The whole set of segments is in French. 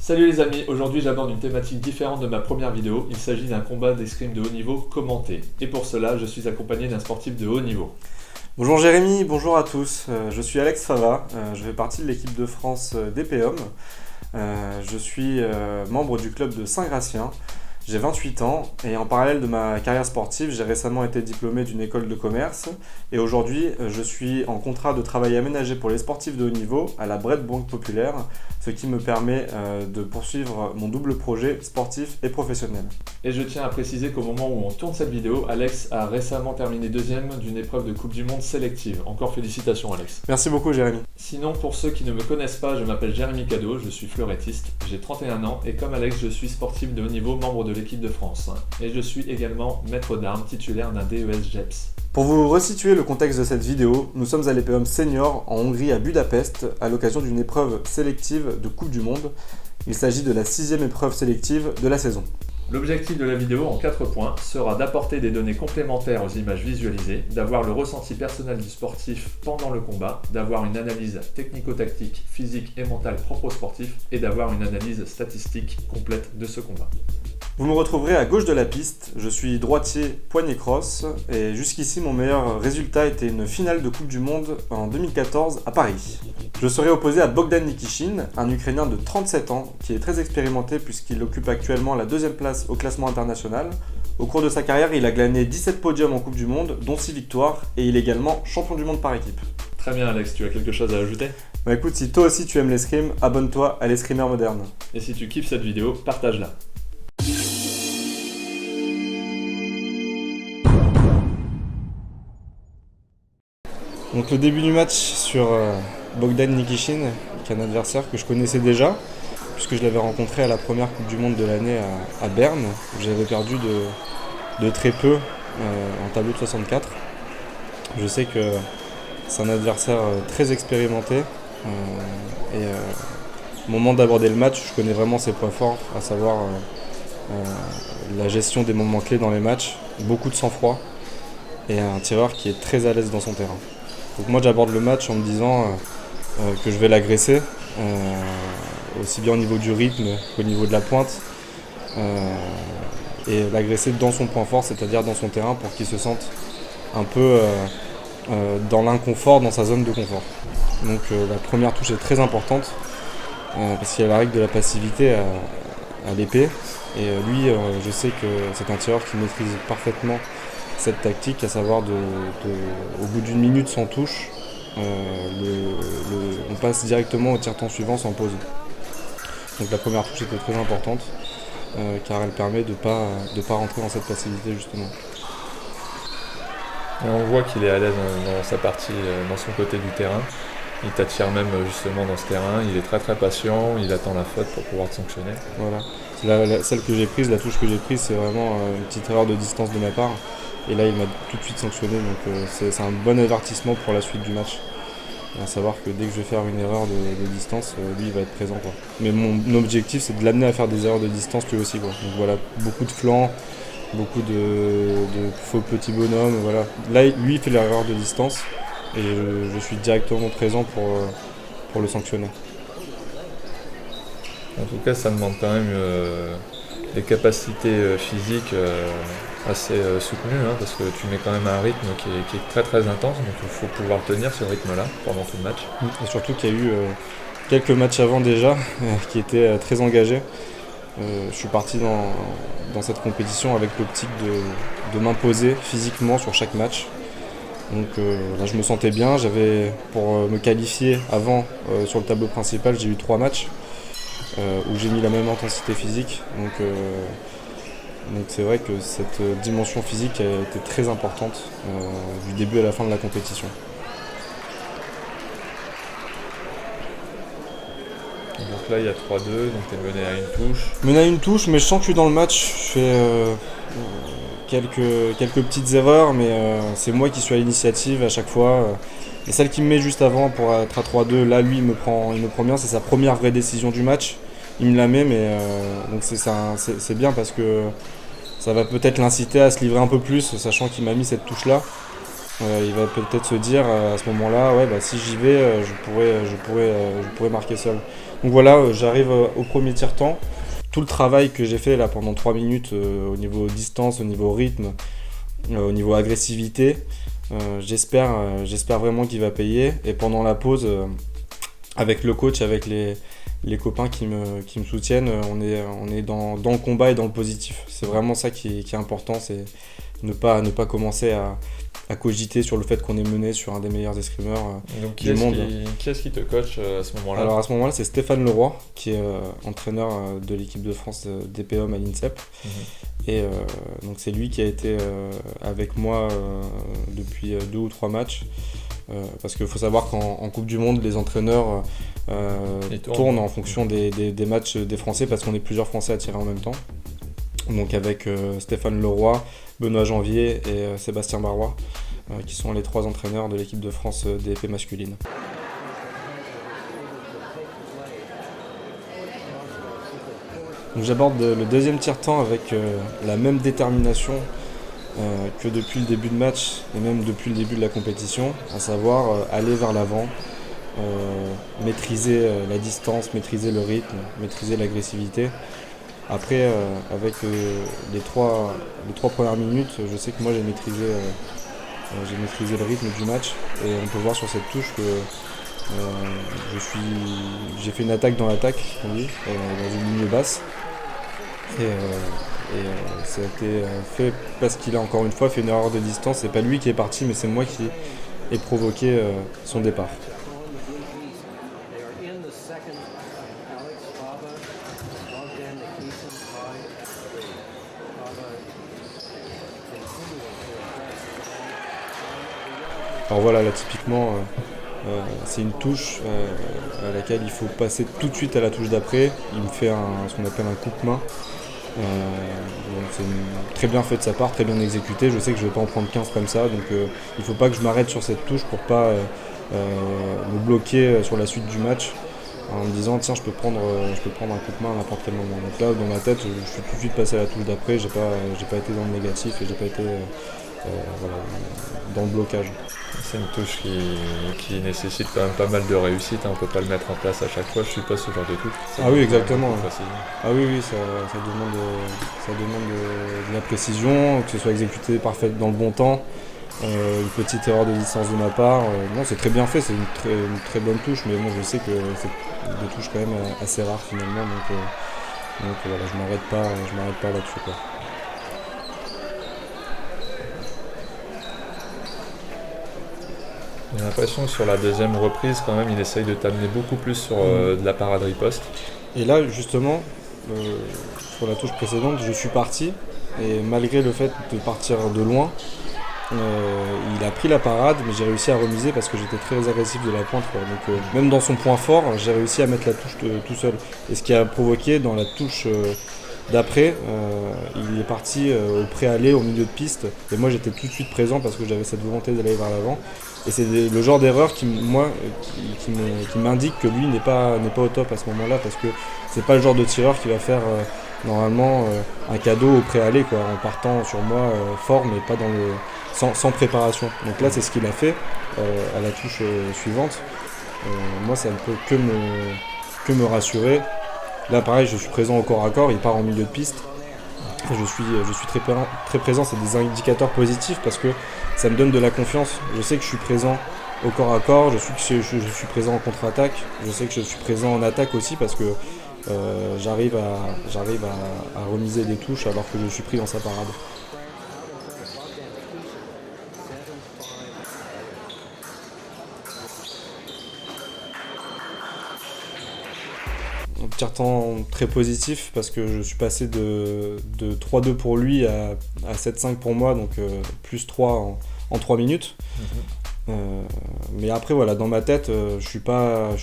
Salut les amis, aujourd'hui j'aborde une thématique différente de ma première vidéo. Il s'agit d'un combat d'escrime de haut niveau commenté. Et pour cela, je suis accompagné d'un sportif de haut niveau. Bonjour Jérémy, bonjour à tous. Je suis Alex Fava, je fais partie de l'équipe de France d'épéum. Je suis membre du club de Saint-Gratien. J'ai 28 ans et en parallèle de ma carrière sportive, j'ai récemment été diplômé d'une école de commerce et aujourd'hui je suis en contrat de travail aménagé pour les sportifs de haut niveau à la Bred Banque Populaire, ce qui me permet de poursuivre mon double projet sportif et professionnel. Et je tiens à préciser qu'au moment où on tourne cette vidéo, Alex a récemment terminé deuxième d'une épreuve de Coupe du Monde sélective. Encore félicitations Alex. Merci beaucoup Jérémy. Sinon, pour ceux qui ne me connaissent pas, je m'appelle Jérémy Cadeau, je suis fleurettiste, j'ai 31 ans et comme Alex, je suis sportif de haut niveau, membre de l'équipe de France. Et je suis également maître d'armes titulaire d'un DES GEPS. Pour vous resituer le contexte de cette vidéo, nous sommes à l'épéum senior en Hongrie à Budapest à l'occasion d'une épreuve sélective de Coupe du Monde. Il s'agit de la 6e épreuve sélective de la saison. L'objectif de la vidéo en 4 points sera d'apporter des données complémentaires aux images visualisées, d'avoir le ressenti personnel du sportif pendant le combat, d'avoir une analyse technico-tactique, physique et mentale propre au sportif et d'avoir une analyse statistique complète de ce combat. Vous me retrouverez à gauche de la piste, je suis droitier poignet cross et jusqu'ici mon meilleur résultat était une finale de Coupe du Monde en 2014 à Paris. Je serai opposé à Bogdan Nikishin, un Ukrainien de 37 ans qui est très expérimenté puisqu'il occupe actuellement la 2e place au classement international. Au cours de sa carrière, il a glané 17 podiums en Coupe du Monde, dont 6 victoires et il est également champion du monde par équipe. Très bien Alex, tu as quelque chose à ajouter ? Bah écoute, si toi aussi tu aimes l'escrime, abonne-toi à l'escrimeur moderne. Et si tu kiffes cette vidéo, partage-la. Donc le début du match sur Bogdan Nikishin, qui est un adversaire que je connaissais déjà, puisque je l'avais rencontré à la première Coupe du Monde de l'année à Berne, où j'avais perdu de très peu en tableau de 64. Je sais que c'est un adversaire très expérimenté et au moment d'aborder le match, je connais vraiment ses points forts, à savoir la gestion des moments clés dans les matchs, beaucoup de sang-froid et un tireur qui est très à l'aise dans son terrain. Donc moi j'aborde le match en me disant que je vais l'agresser, aussi bien au niveau du rythme qu'au niveau de la pointe, et l'agresser dans son point fort, c'est-à-dire dans son terrain, pour qu'il se sente un peu dans l'inconfort, dans sa zone de confort. Donc la première touche est très importante, parce qu'il y a la règle de la passivité à l'épée, et lui je sais que c'est un tireur qui maîtrise parfaitement cette tactique, à savoir au bout d'une minute sans touche, on passe directement au tir-temps suivant sans pause. Donc la première touche était très importante car elle permet de pas rentrer dans cette passivité justement. Et on voit qu'il est à l'aise dans sa partie, dans son côté du terrain. Il t'attire même justement dans ce terrain, il est très très patient, il attend la faute pour pouvoir te sanctionner. Voilà, celle que j'ai prise, la touche que j'ai prise, c'est vraiment une petite erreur de distance de ma part. Et là, il m'a tout de suite sanctionné, donc c'est un bon avertissement pour la suite du match. À savoir que dès que je vais faire une erreur de distance, lui, il va être présent, quoi. Mais mon objectif, c'est de l'amener à faire des erreurs de distance lui aussi, quoi. Donc voilà, beaucoup de flancs, beaucoup de faux petits bonhommes, voilà. Là, lui, il fait l'erreur de distance, et je suis directement présent pour le sanctionner. En tout cas, ça demande quand même des capacités physiques assez soutenues, hein, parce que tu mets quand même un rythme qui est très très intense, donc il faut pouvoir tenir ce rythme-là pendant tout le match. Et surtout qu'il y a eu quelques matchs avant déjà qui étaient très engagés. Je suis parti dans cette compétition avec l'optique de m'imposer physiquement sur chaque match. Donc là je me sentais bien, pour me qualifier avant sur le tableau principal, j'ai eu 3 matchs où j'ai mis la même intensité physique. Donc c'est vrai que cette dimension physique a été très importante du début à la fin de la compétition. Donc là il y a 3-2, donc tu es mené à une touche. Mené à une touche, mais je sens que je suis dans le match. Je fais quelques petites erreurs, mais c'est moi qui suis à l'initiative à chaque fois. Et celle qui me met juste avant pour être à 3-2, là lui il me prend bien, c'est sa première vraie décision du match. Il me la met, mais donc c'est bien parce que ça va peut-être l'inciter à se livrer un peu plus, sachant qu'il m'a mis cette touche-là. il va peut-être se dire à ce moment-là, ouais, bah, si j'y vais, je pourrais marquer seul. Donc voilà, j'arrive au premier tiers-temps. Tout le travail que j'ai fait là pendant 3 minutes au niveau distance, au niveau rythme, au niveau agressivité, j'espère vraiment qu'il va payer. Et pendant la pause, avec le coach, avec les copains qui me soutiennent, on est dans le combat et dans le positif. C'est vraiment ça qui est important, c'est ne pas commencer à cogiter sur le fait qu'on est mené sur un des meilleurs escrimeurs du monde. Qui est-ce qui te coach à ce moment-là? Alors à ce moment-là, c'est Stéphane Leroy, qui est entraîneur de l'équipe de France DPOM à l'INSEP. Et donc c'est lui qui a été avec moi depuis 2 ou 3 matchs. Parce qu'il faut savoir qu'en Coupe du Monde, les entraîneurs tournent en fonction des matchs des Français, parce qu'on est plusieurs Français à tirer en même temps. Donc avec Stéphane Leroy, Benoît Janvier et Sébastien Barrois, qui sont les 3 entraîneurs de l'équipe de France DP masculine. Donc j'aborde le deuxième tiers-temps avec la même détermination que depuis le début de match et même depuis le début de la compétition, à savoir aller vers l'avant, maîtriser la distance, maîtriser le rythme, maîtriser l'agressivité. Après, avec les trois premières minutes, je sais que moi j'ai maîtrisé le rythme du match, et on peut voir sur cette touche que j'ai fait une attaque dans l'attaque, on dit, dans une ligne basse. Et ça a été fait parce qu'il a encore une fois fait une erreur de distance. C'est pas lui qui est parti, mais c'est moi qui ai provoqué son départ. Alors voilà, là typiquement, c'est une touche à laquelle il faut passer tout de suite à la touche d'après. Il me fait ce qu'on appelle un coupe-main. Donc c'est très bien fait de sa part, très bien exécuté. Je sais que je ne vais pas en prendre 15 comme ça, donc il ne faut pas que je m'arrête sur cette touche pour pas me bloquer sur la suite du match en me disant tiens, je peux prendre un coup de main à n'importe quel moment. Donc là, dans ma tête, je suis tout de suite passé à la touche d'après. J'ai pas été dans le négatif et j'ai pas été dans le blocage. C'est une touche qui nécessite quand même pas mal de réussite, hein. On peut pas le mettre en place à chaque fois, je suppose, ce genre de touche. Ah oui, exactement. Ah oui, ça demande de la précision, que ce soit exécuté parfait dans le bon temps. Une petite erreur de distance de ma part. Non, c'est très bien fait, c'est une très bonne touche, mais bon, je sais que c'est des touches quand même assez rares finalement, donc voilà, je m'arrête pas là-dessus, quoi. J'ai l'impression que sur la deuxième reprise, quand même, il essaye de t'amener beaucoup plus sur de la parade riposte. Et là, justement, sur la touche précédente, je suis parti, et malgré le fait de partir de loin, il a pris la parade, mais j'ai réussi à remiser parce que j'étais très agressif de la pointe, quoi. Donc même dans son point fort, j'ai réussi à mettre la touche tout seul. Et ce qui a provoqué dans la touche d'après, il est parti au pré-aller, au milieu de piste, et moi j'étais tout de suite présent parce que j'avais cette volonté d'aller vers l'avant. Et c'est le genre d'erreur qui m'indique que lui n'est pas au top à ce moment-là, parce que c'est pas le genre de tireur qui va faire normalement un cadeau au pré-aller, quoi, en partant sur moi fort, mais pas sans préparation. Donc là, c'est ce qu'il a fait à la touche suivante. Moi, ça ne peut que me rassurer. Là, pareil, je suis présent au corps à corps, il part en milieu de piste. Je suis très présent, c'est des indicateurs positifs parce que ça me donne de la confiance. Je sais que je suis présent au corps à corps, je suis présent en contre-attaque, je sais que je suis présent en attaque aussi parce que j'arrive à remiser des touches alors que je suis pris dans sa parade. Un tiers-temps très positif parce que je suis passé de 3-2 pour lui à 7-5 pour moi, donc plus 3 en 3 minutes. Mais après voilà, dans ma tête, je suis pas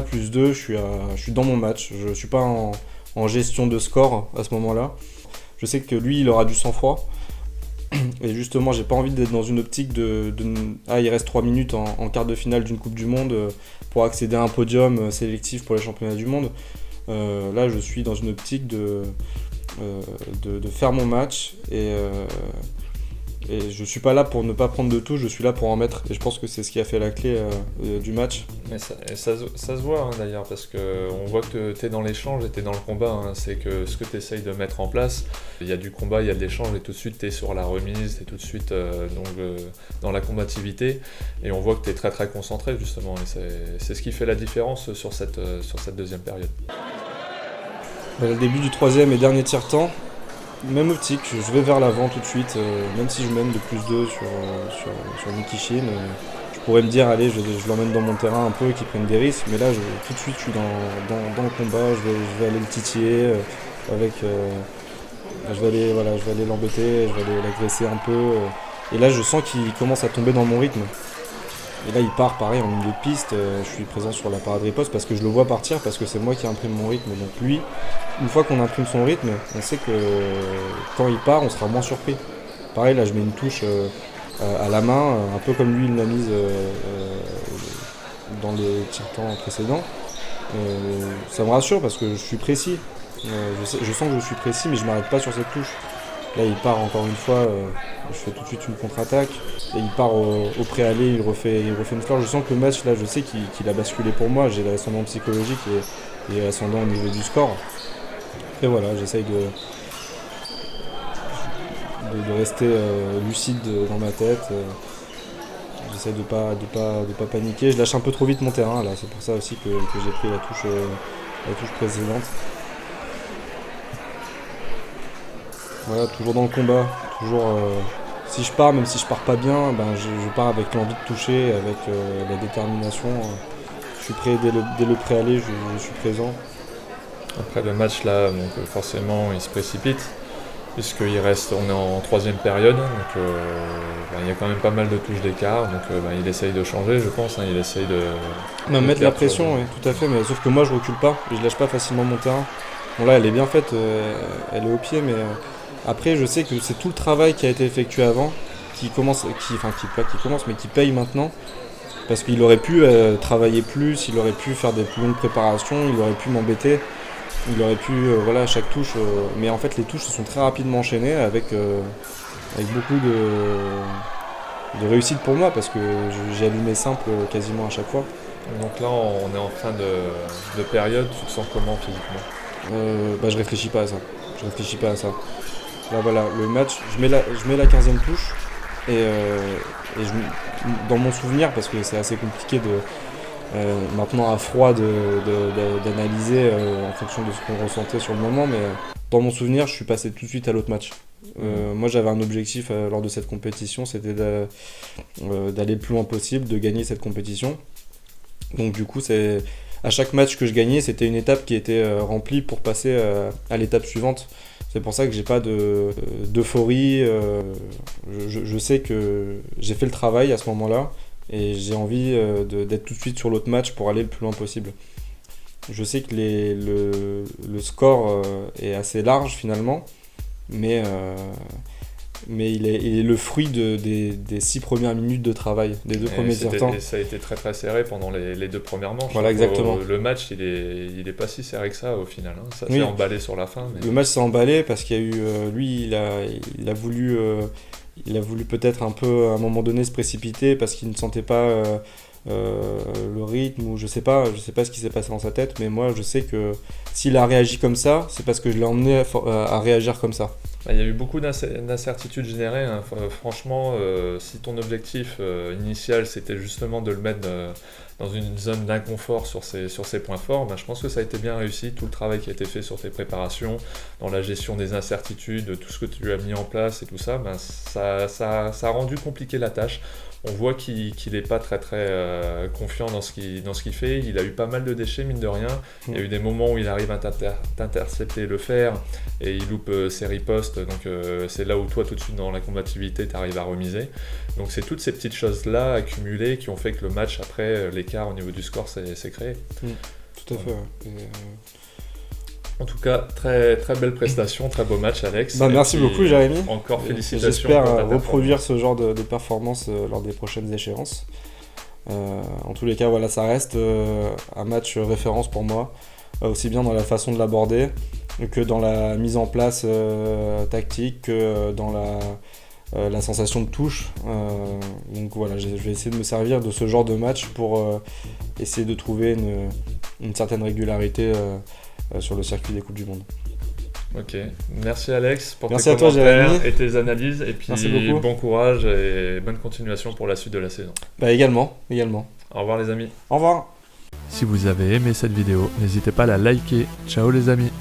plus 2, je suis dans mon match, je suis pas en gestion de score à ce moment-là. Je sais que lui, il aura du sang-froid. Et justement, j'ai pas envie d'être dans une optique il reste 3 minutes en quart de finale d'une Coupe du Monde pour accéder à un podium sélectif pour les championnats du monde. Là, je suis dans une optique de faire mon match et Et je suis pas là pour ne pas prendre de touches, je suis là pour en mettre. Et je pense que c'est ce qui a fait la clé du match. Mais ça se voit hein, d'ailleurs, parce qu'on voit que tu es dans l'échange et tu es dans le combat. Hein. C'est que ce que tu essayes de mettre en place, il y a du combat, il y a de l'échange, et tout de suite tu es sur la remise, tu es tout de suite dans la combativité. Et on voit que tu es très très concentré justement. Et c'est ce qui fait la différence sur cette deuxième période. Le début du troisième et dernier tiers-temps, même optique, je vais vers l'avant tout de suite, même si je mène de +2 sur Nikishin. Je pourrais me dire, allez, je l'emmène dans mon terrain un peu, qu'il prenne des risques, mais là, tout de suite, je suis dans le combat, je vais aller le titiller, je vais aller l'embêter, je vais aller l'agresser un peu. Et là, je sens qu'il commence à tomber dans mon rythme. Et là, il part pareil en milieu de piste, je suis présent sur la parade riposte parce que je le vois partir, parce que c'est moi qui imprime mon rythme. Donc lui, une fois qu'on imprime son rythme, on sait que quand il part, on sera moins surpris. Pareil, là, je mets une touche à la main, un peu comme lui, il l'a mise dans le tiers-temps précédent. Ça me rassure parce que je suis précis. Je sens que je suis précis, mais je m'arrête pas sur cette touche. Là, il part encore une fois, je fais tout de suite une contre-attaque. Et il part au préalé, il refait une fleur. Je sens que le match, là, je sais qu'il a basculé pour moi. J'ai l'ascendant psychologique et l'ascendant au niveau du score. Et voilà, j'essaye de rester lucide dans ma tête. J'essaie de pas paniquer. Je lâche un peu trop vite mon terrain, là. C'est pour ça aussi que j'ai pris la touche précédente. Voilà, toujours dans le combat, toujours si je pars, même si je pars pas bien, je pars avec l'envie de toucher, avec la détermination. Je suis prêt dès le préaller, je suis présent. Après le match là, donc forcément il se précipite, puisqu'on est en troisième période, donc il y a quand même pas mal de touches d'écart, donc il essaye de changer, je pense, hein, il essaye de mettre la pression, oui, tout à fait, mais sauf que moi je recule pas, je lâche pas facilement mon terrain. Bon là elle est bien faite, elle est au pied, mais après je sais que c'est tout le travail qui a été effectué avant qui paye maintenant, parce qu'il aurait pu travailler plus, il aurait pu faire des plus longues préparations, il aurait pu m'embêter, il aurait pu chaque touche, mais en fait les touches se sont très rapidement enchaînées avec beaucoup de réussite pour moi, parce que j'ai allumé simple quasiment à chaque fois. Donc là on est en fin de période, tu te sens comment physiquement? Je réfléchis pas à ça. Là voilà, le match, je mets la 15e touche et dans mon souvenir, parce que c'est assez compliqué maintenant à froid d'analyser en fonction de ce qu'on ressentait sur le moment, mais dans mon souvenir, je suis passé tout de suite à l'autre match. Moi j'avais un objectif lors de cette compétition, c'était d'aller le plus loin possible, de gagner cette compétition. Donc du coup, à chaque match que je gagnais, c'était une étape qui était remplie pour passer à l'étape suivante. C'est pour ça que j'ai pas d'euphorie. Je sais que j'ai fait le travail à ce moment-là et j'ai envie d'être tout de suite sur l'autre match pour aller le plus loin possible. Je sais que le score est assez large finalement, mais il est le fruit des 6 premières minutes de travail, des 2 premiers temps. Ça a été très très serré pendant les 2 premières manches. Voilà, exactement. Le match, il est pas si serré que ça au final. Hein. Ça s'est emballé sur la fin. Mais... Le match s'est emballé parce qu'il y a eu... lui, il a voulu peut-être un peu, à un moment donné, se précipiter parce qu'il ne sentait pas le rythme, ou je sais pas ce qui s'est passé dans sa tête, mais moi, je sais que s'il a réagi comme ça, c'est parce que je l'ai emmené à réagir comme ça. Il y a eu beaucoup d'incertitudes générées. Hein. Franchement, si ton objectif initial c'était justement de le mettre dans une zone d'inconfort sur ses points forts, je pense que ça a été bien réussi. Tout le travail qui a été fait sur tes préparations, dans la gestion des incertitudes, tout ce que tu as mis en place et tout ça, ça a rendu compliqué la tâche. On voit qu'il n'est pas très très confiant dans ce qu'il fait. Il a eu pas mal de déchets, mine de rien. Il y a eu des moments où il arrive à t'intercepter le fer et il loupe ses ripostes. Donc c'est là où toi, tout de suite dans la combativité, tu arrives à remiser. Donc c'est toutes ces petites choses-là accumulées qui ont fait que le match, après, l'écart au niveau du score s'est créé. Tout à fait. Ouais. En tout cas, très, très belle prestation, très beau match, Alex. Merci beaucoup, Jérémy. Encore félicitations. J'espère reproduire ce genre de performance lors des prochaines échéances. En tous les cas, voilà, ça reste un match référence pour moi, aussi bien dans la façon de l'aborder que dans la mise en place tactique, que dans la sensation de touche. Donc voilà, je vais essayer de me servir de ce genre de match pour essayer de trouver une certaine régularité sur le circuit des Coupes du Monde. Ok, merci Alex pour Merci tes à toi, commentaires Jérémy. et tes analyses. Et puis Merci beaucoup. bon courage et bonne continuation pour la suite de la saison. Bah également. Au revoir les amis. Au revoir. Si vous avez aimé cette vidéo, n'hésitez pas à la liker. Ciao les amis.